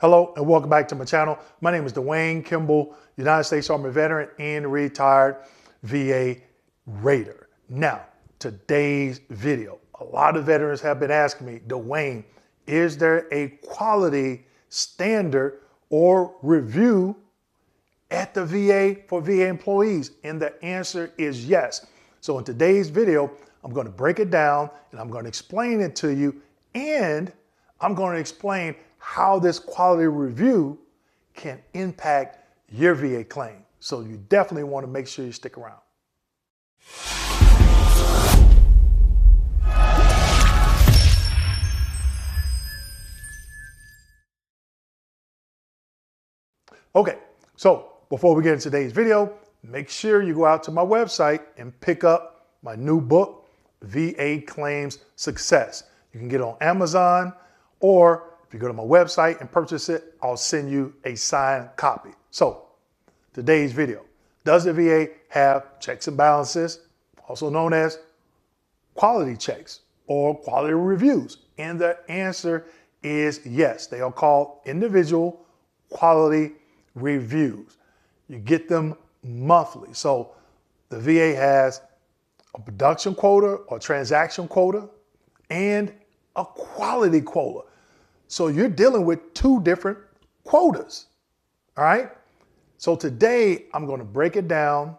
Hello and welcome back to my channel. My name is Dwayne Kimball, United States Army veteran and retired VA Raider. Now, today's video, a lot of veterans have been asking me, Dwayne, is there a quality standard or review at the VA for VA employees? And the answer is yes. So in today's video, I'm going to break it down and I'm going to explain it to you, and I'm going to explain how this quality review can impact your VA claim. So you definitely want to make sure you stick around. Okay, so before we get into today's video, make sure you go out to my website and pick up my new book, VA Claims Success. You can get it on Amazon, or if you go to my website and purchase it, I'll send you a signed copy. So today's video, does the VA have checks and balances, also known as quality checks or quality reviews? And the answer is yes. They are called individual quality reviews. You get them monthly. So the VA has a production quota or transaction quota and a quality quota. So you're dealing with two different quotas, all right? So today I'm going to break it down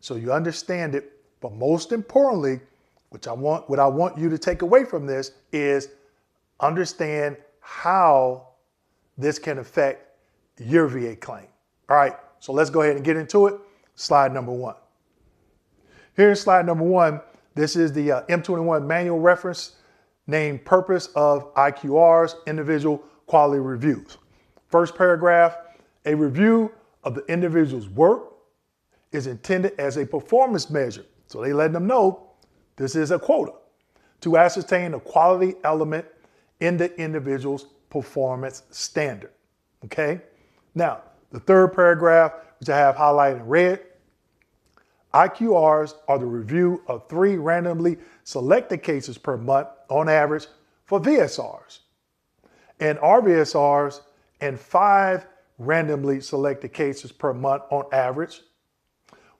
so you understand it, but most importantly, what I want you to take away from this is understand how this can affect your VA claim. All right, so let's go ahead and get into it. Slide number one. Here in slide number one, this is the M21 manual reference named Purpose of IQRs, Individual Quality Reviews. First paragraph, a review of the individual's work is intended as a performance measure. So they let them know this is a quota to ascertain the quality element in the individual's performance standard. Okay. Now, the third paragraph, which I have highlighted in red, IQRs are the review of 3 randomly selected cases per month on average for VSRs, and RVSRs and 5 randomly selected cases per month on average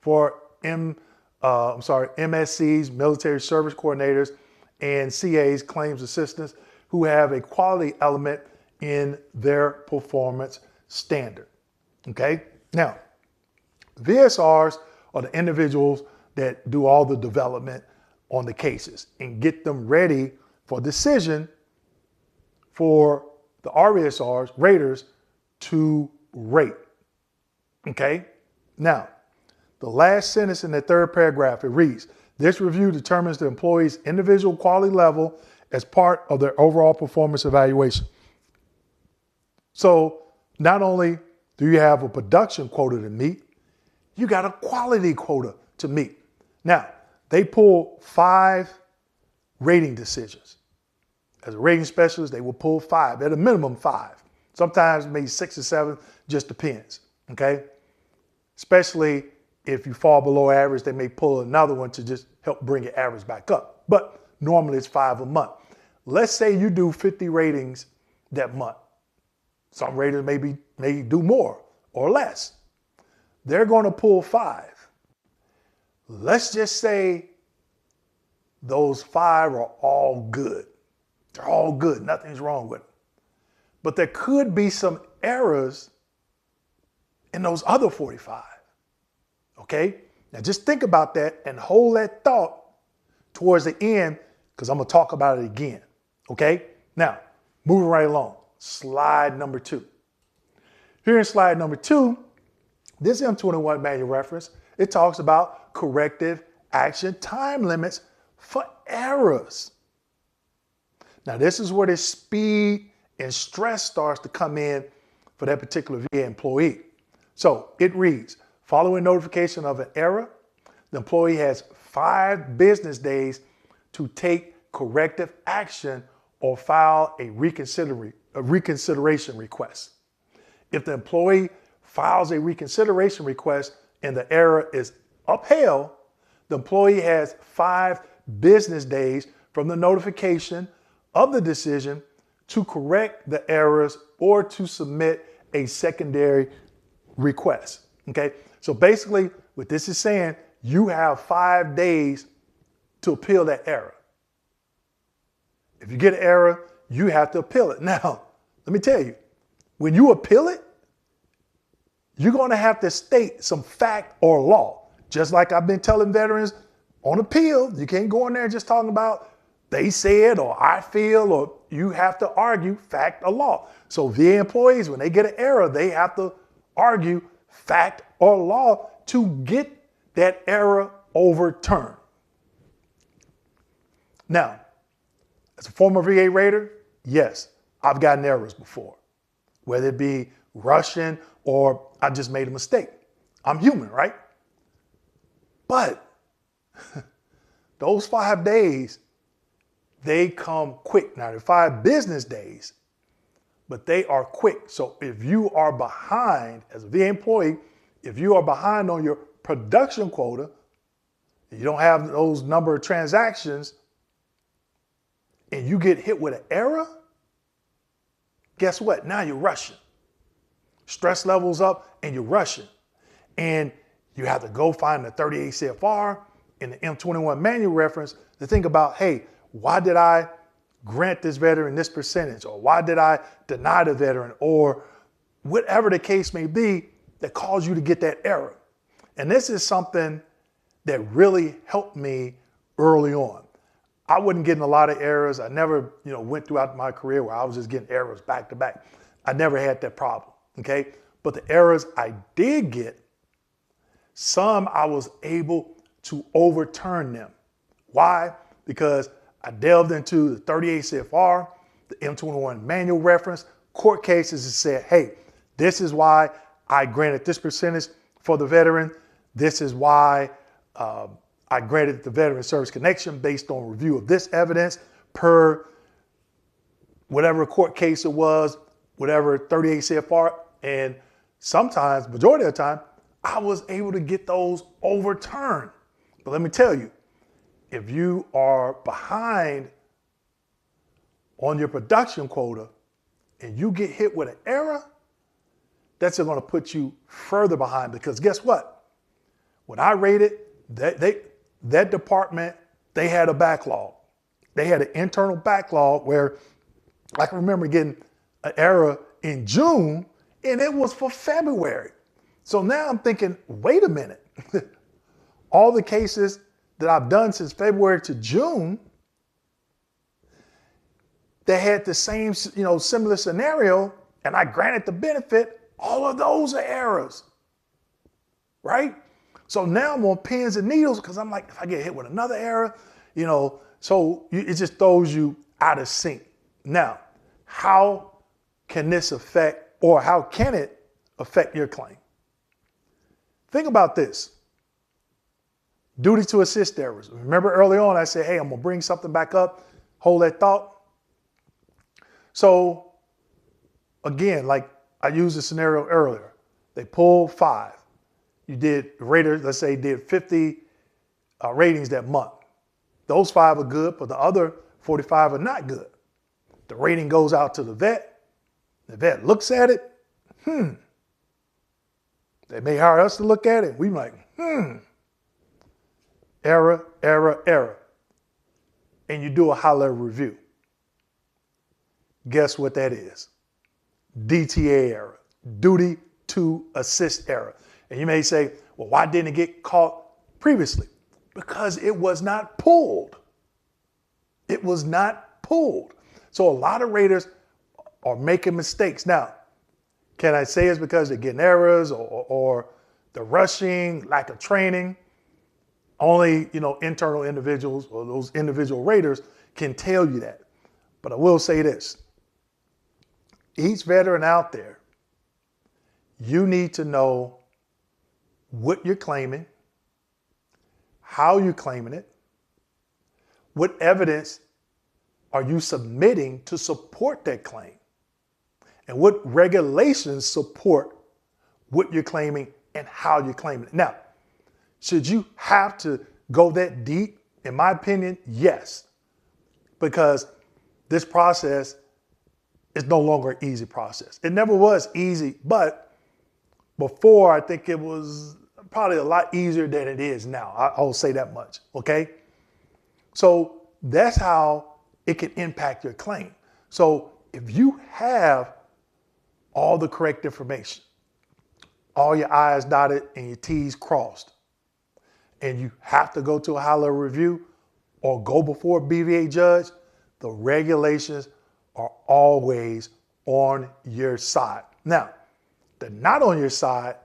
for MSCs, military service coordinators, and CAs, claims assistants, who have a quality element in their performance standard. Okay, now VSRs are the individuals that do all the development on the cases and get them ready for decision for the RVSRs, raters, to rate. Okay, now the last sentence in the third paragraph, it reads, this review determines the employee's individual quality level as part of their overall performance evaluation. So not only do you have a production quota to meet, you got a quality quota to meet. Now, they pull 5 rating decisions. As a rating specialist, they will pull 5, at a minimum 5. Sometimes maybe 6 or 7, just depends, okay? Especially if you fall below average, they may pull another one to just help bring your average back up. But normally it's 5 a month. Let's say you do 50 ratings that month. Some raters may do more or less. They're going to pull 5. Let's just say those 5 are all good. They're all good. Nothing's wrong with them. But there could be some errors in those other 45. Okay? Now just think about that and hold that thought towards the end, because I'm going to talk about it again. Okay? Now, moving right along. Slide number 2. Here in slide number 2, this M21 manual reference, it talks about corrective action time limits for errors. Now, this is where the speed and stress starts to come in for that particular VA employee. So it reads, following notification of an error, the employee has 5 business days to take corrective action or file a reconsideration request. If the employee files a reconsideration request and the error is upheld, the employee has 5 business days from the notification of the decision to correct the errors or to submit a secondary request. Okay, so basically what this is saying, you have 5 days to appeal that error. If you get an error, you have to appeal it. Now, let me tell you, when you appeal it, you're going to have to state some fact or law. Just like I've been telling veterans on appeal, you can't go in there just talking about they said or I feel, or you have to argue fact or law. So VA employees, when they get an error, they have to argue fact or law to get that error overturned. Now, as a former VA Raider, yes, I've gotten errors before, whether it be rushing or I just made a mistake. I'm human, right? But those 5 days, they come quick. Now, they're 5 business days, but they are quick. So if you are behind as a VA employee, if you are behind on your production quota, you don't have those number of transactions, and you get hit with an error, guess what? Now you're rushing. Stress levels up and you're rushing. And you have to go find the 38 CFR and the M21 manual reference to think about, hey, why did I grant this veteran this percentage? Or why did I deny the veteran? Or whatever the case may be that caused you to get that error. And this is something that really helped me early on. I wasn't getting a lot of errors. I never, went throughout my career where I was just getting errors back to back. I never had that problem, okay? But the errors I did get, some I was able to overturn them. Why? Because I delved into the 38 CFR, the M21 manual reference, court cases that said, hey, this is why I granted this percentage for the veteran. This is why I granted the veteran service connection based on review of this evidence per whatever court case it was, whatever 38 CFR. And sometimes, majority of the time, I was able to get those overturned. But let me tell you, if you are behind on your production quota and you get hit with an error, that's going to put you further behind, because guess what? When I rated, that department, they had a backlog. They had an internal backlog where I can remember getting an error in June and it was for February. So now I'm thinking, wait a minute. All the cases that I've done since February to June, they had the same, similar scenario, and I granted the benefit. All of those are errors, right? So now I'm on pins and needles because I'm like, if I get hit with another error, it just throws you out of sync. Now, how can this affect, or how can it affect your claim? Think about this. Duty to assist errors. Remember early on I said, hey, I'm going to bring something back up. Hold that thought. So again, like I used the scenario earlier. They pulled 5. You did, raters, let's say, did 50 ratings that month. Those 5 are good, but the other 45 are not good. The rating goes out to the vet. The vet looks at it. They may hire us to look at it. We like, error, error, error. And you do a high-level review. Guess what that is? DTA error, duty to assist error. And you may say, well, why didn't it get caught previously? Because it was not pulled. It was not pulled. So a lot of raters are making mistakes. Now, can I say it's because they're getting errors or the rushing, lack of training? Only, internal individuals or those individual raters can tell you that. But I will say this. Each veteran out there, you need to know what you're claiming, how you're claiming it, what evidence are you submitting to support that claim, and what regulations support what you're claiming and how you're claiming it. Now, should you have to go that deep? In my opinion, yes, because this process it's no longer an easy process. It never was easy, but before I think it was probably a lot easier than it is now. I'll say that much, okay? So that's how it can impact your claim. So if you have all the correct information, all your I's dotted and your T's crossed, and you have to go to a high-level review or go before a BVA judge, the regulations are always on your side. Now, they're not on your side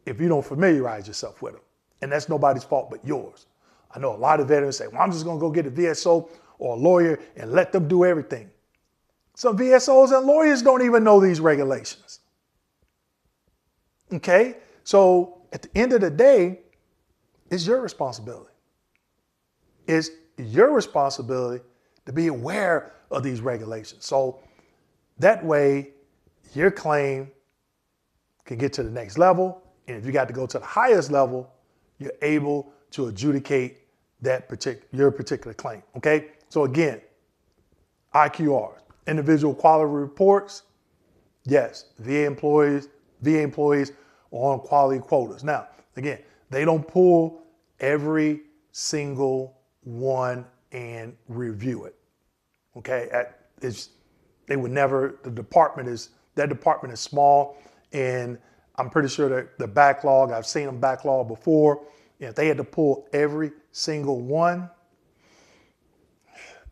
if you don't familiarize yourself with them. And that's nobody's fault but yours. I know a lot of veterans say, well, I'm just going to go get a VSO or a lawyer and let them do everything. Some VSOs and lawyers don't even know these regulations. Okay? So at the end of the day, it's your responsibility. It's your responsibility to be aware of these regulations. So that way, your claim can get to the next level. And if you got to go to the highest level, you're able to adjudicate your particular claim. Okay? So again, IQRs, individual quality reports. Yes, VA employees are on quality quotas. Now, again, they don't pull every single one and review it. Okay? They would never, that department is small, and I'm pretty sure that the backlog, I've seen them backlog before. And if they had to pull every single one,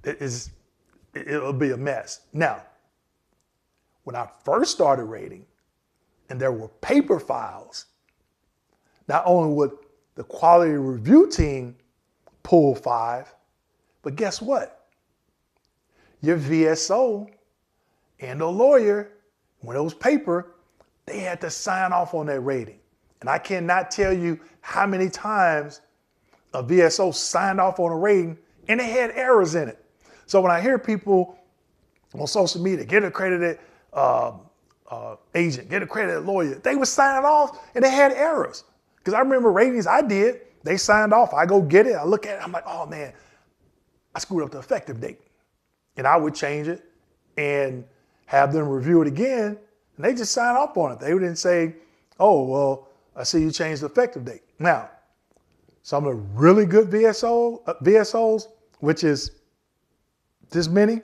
it'll be a mess. Now, when I first started rating and there were paper files, not only would the quality review team pull 5, but guess what? Your VSO and a lawyer, when it was paper, they had to sign off on that rating. And I cannot tell you how many times a VSO signed off on a rating and it had errors in it. So when I hear people on social media, get accredited agent, get accredited lawyer, they were signing off and they had errors. Because I remember ratings I did, they signed off, I go get it, I look at it, I'm like, oh man, I screwed up the effective date. And I would change it and have them review it again, and they just sign off on it. They didn't say, oh, well, I see you changed the effective date. Now, some of the really good VSOs, which is this many,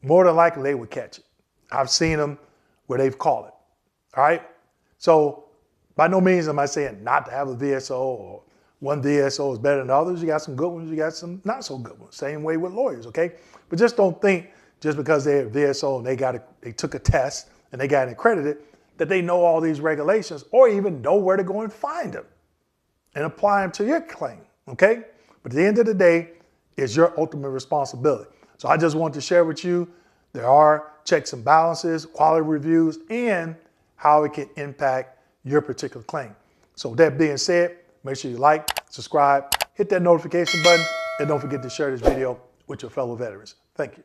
more than likely they would catch it. I've seen them where they've called it, all right? So by no means am I saying not to have a VSO or one VSO is better than others. You got some good ones, you got some not so good ones. Same way with lawyers, okay? But just don't think just because they're a VSO and they took a test and they got accredited that they know all these regulations or even know where to go and find them and apply them to your claim, okay? But at the end of the day, it's your ultimate responsibility. So I just want to share with you, there are checks and balances, quality reviews, and how it can impact your particular claim. So with that being said, make sure you like, subscribe, hit that notification button, and don't forget to share this video with your fellow veterans. Thank you.